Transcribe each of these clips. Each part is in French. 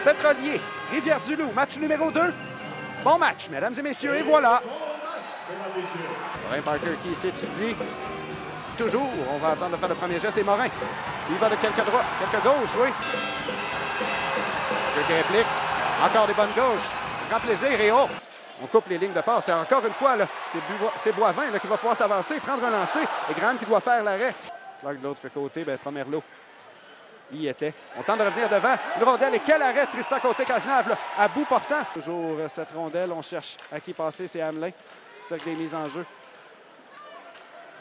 Pétrolier, Rivière-du-Loup, match numéro 2. Bon match, mesdames et messieurs, et voilà. Morin Parker qui s'étudie. Toujours, on va attendre de faire le premier geste. Et Morin, il va de quelques droits, quelques gauches, oui. Quelques répliques. Encore des bonnes gauches. Grand plaisir et oh! On coupe les lignes de passe. Et encore une fois, c'est Boivin là, qui va pouvoir s'avancer, prendre un lancer. Et Graham qui doit faire l'arrêt. Là, de l'autre côté, premier lot. Il y était. On tente de revenir devant. Une rondelle et quel arrêt Tristan Côté-Cazenave à bout portant. Toujours cette rondelle. On cherche à qui passer. C'est Hamelin. Cercle des mises en jeu.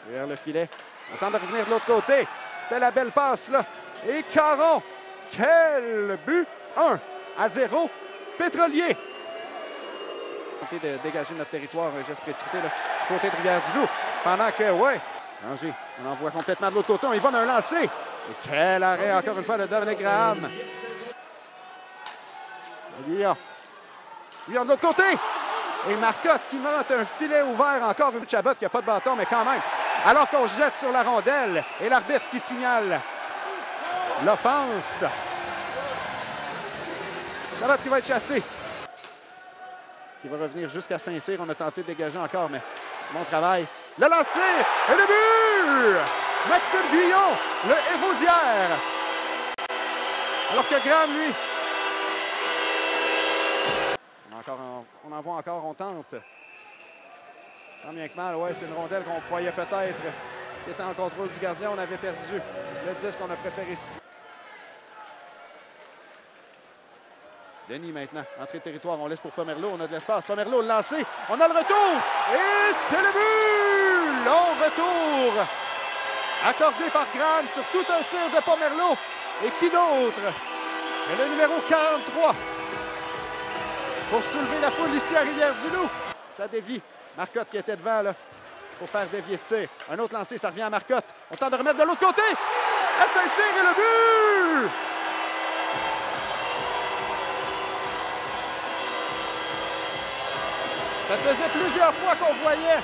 Vers le filet. On tente de revenir de l'autre côté. C'était la belle passe là. Et Caron. Quel but! 1-0. Pétrolier. De dégager notre territoire, un geste précipité là, du côté de Rivière-du-Loup. Pendant que, ouais, Angers, on envoie complètement de l'autre côté. On y va d'un lancer. Et quel arrêt, encore une fois, de Dominique Graham. Guillaume de l'autre côté. Et Marcotte qui monte un filet ouvert. Encore une Chabot qui n'a pas de bâton, mais quand même. Alors qu'on jette sur la rondelle. Et l'arbitre qui signale l'offense. Chabot qui va être chassé. Qui va revenir jusqu'à Saint-Cyr. On a tenté de dégager encore, mais bon travail. Le lance-tir et le but! Maxime Guyon, le héros d'hier. Alors que Graham, lui, on en voit encore, on tente. Tant bien que mal, ouais, c'est une rondelle qu'on croyait peut-être qui était en contrôle du gardien. On avait perdu le 10 qu'on a préféré. Denis maintenant, entrée de territoire, on laisse pour Pomerleau, on a de l'espace. Pomerleau, le lancé, on a le retour! Et c'est le but! Long retour! Accordé par Graham sur tout un tir de Pomerleau. Et qui d'autre? Et le numéro 43. Pour soulever la foule ici à Rivière-du-Loup. Ça dévie. Marcotte qui était devant là, pour faire dévier ce tir. Un autre lancé, ça revient à Marcotte. On tente de remettre de l'autre côté. À Saint-Cyr et le but! Ça faisait plusieurs fois qu'on voyait.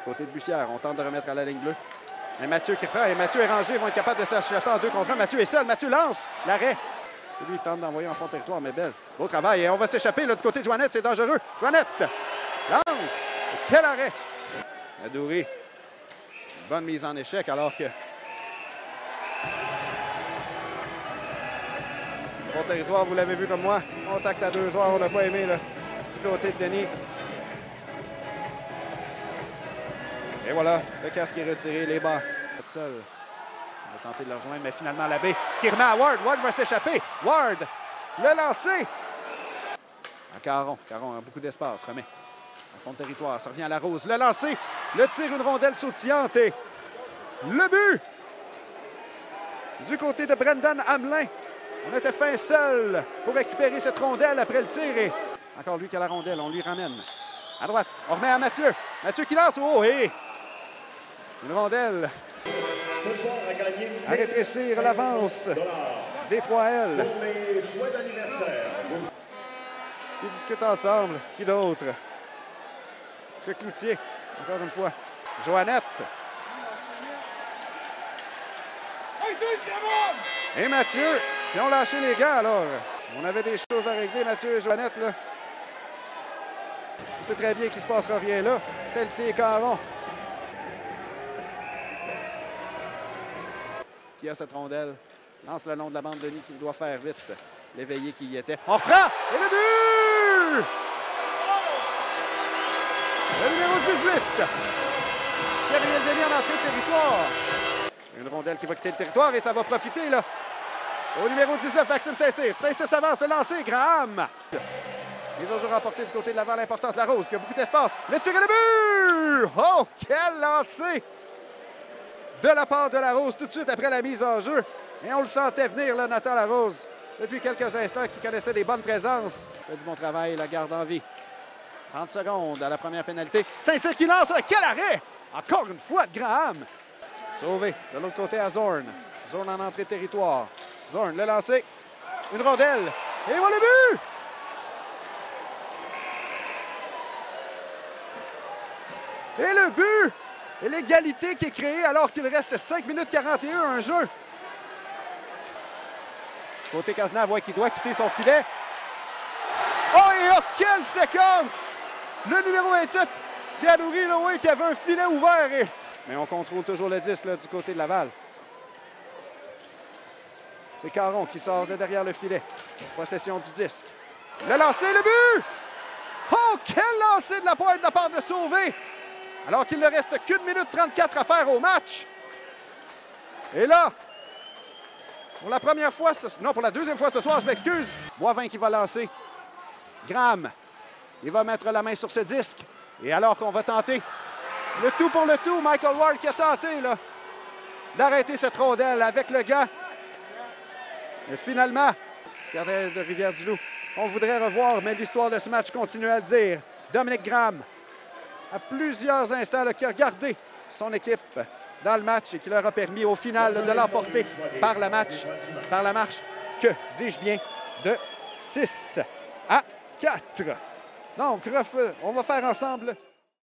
Côté de Bussière, on tente de remettre à la ligne bleue. Et Mathieu qui reprend. Et Mathieu et Ranger vont être capables de s'échapper en 2 contre 1. Mathieu est seul. Mathieu lance l'arrêt. Lui, il tente d'envoyer en fond de territoire, mais belle. Beau travail. Et on va s'échapper du côté de Joannette. C'est dangereux. Joannette lance. Et quel arrêt. Adouré. Bonne mise en échec alors que... Fond de territoire, vous l'avez vu comme moi. Contact à 2 joueurs. On n'a pas aimé là, du côté de Denis. Et voilà, le casque est retiré, les bas. Seul. On va tenter de le rejoindre, mais finalement l'abbé qui remet à Ward. Ward va s'échapper. Ward, le lancer. À Caron. Caron a beaucoup d'espace. Remet en fond de territoire. Ça revient à la Rose. Le lancer. Le tir, une rondelle sautillante. Et le but. Du côté de Brendan Hamelin. On était fin seul pour récupérer cette rondelle après le tir. Et encore lui qui a la rondelle. On lui ramène. À droite. On remet à Mathieu. Mathieu qui lance. Oh, et une rondelle. À rétrécir l'avance des 3L. Qui discutent ensemble. Qui d'autre? Que Cloutier, encore une fois. Joannette. Et Mathieu, qui ont lâché les gants alors. On avait des choses à régler, Mathieu et Joannette, là. On sait très bien qu'il ne se passera rien là. Pelletier et Caron. Qui a cette rondelle? Lance le long de la bande de Denis qui doit faire vite. L'éveillé qui y était. On reprend! Et le but! Le numéro 18. Gabriel Denis en entrée de territoire. Une rondelle qui va quitter le territoire et ça va profiter là. Au numéro 19, Maxime Saint-Cyr. Saint-Cyr s'avance, le lancer, Graham. Les enjeux remportés du côté de l'avant, l'importante la Rose, qui a beaucoup d'espace. Le tir et le but! Oh, quel lancer! De la part de la Rose tout de suite après la mise en jeu. Et on le sentait venir, là, Nathan Larose, depuis quelques instants, qui connaissait des bonnes présences. Il fait du bon travail, la garde en vie. 30 secondes à la première pénalité. Saint-Cyr qui lance, quel arrêt! Encore une fois de Graham. Sauvé de l'autre côté à Zorn. Zorn en entrée de territoire. Zorn, le lancer. Une rondelle. Et voilà le but! Et le but! Et l'égalité qui est créée alors qu'il reste 5 minutes 41 un jeu. Côté Cazenave, ouais, qui doit quitter son filet. quelle séquence! Le numéro 27, Gadouri Loé, qui avait un filet ouvert. Mais on contrôle toujours le disque là, du côté de Laval. C'est Caron qui sort de derrière le filet. Possession du disque. Le lancer, le but! Oh, quel lancer de la pointe de la part de Sauvé! Alors qu'il ne reste qu'1 minute 34 à faire au match. Et là, pour la première fois, non, pour la deuxième fois ce soir, je m'excuse. Boivin qui va lancer. Graham, il va mettre la main sur ce disque. Et alors qu'on va tenter le tout pour le tout, Michael Ward qui a tenté là, d'arrêter cette rondelle avec le gars. Et finalement, gardien de Rivière-du-Loup, on voudrait revoir, mais l'histoire de ce match continue à le dire. Dominique Graham, à plusieurs instants, là, qui a gardé son équipe dans le match et qui leur a permis au final de l'emporter par la marche, que dis-je bien, de 6 à 4. Donc, on va faire ensemble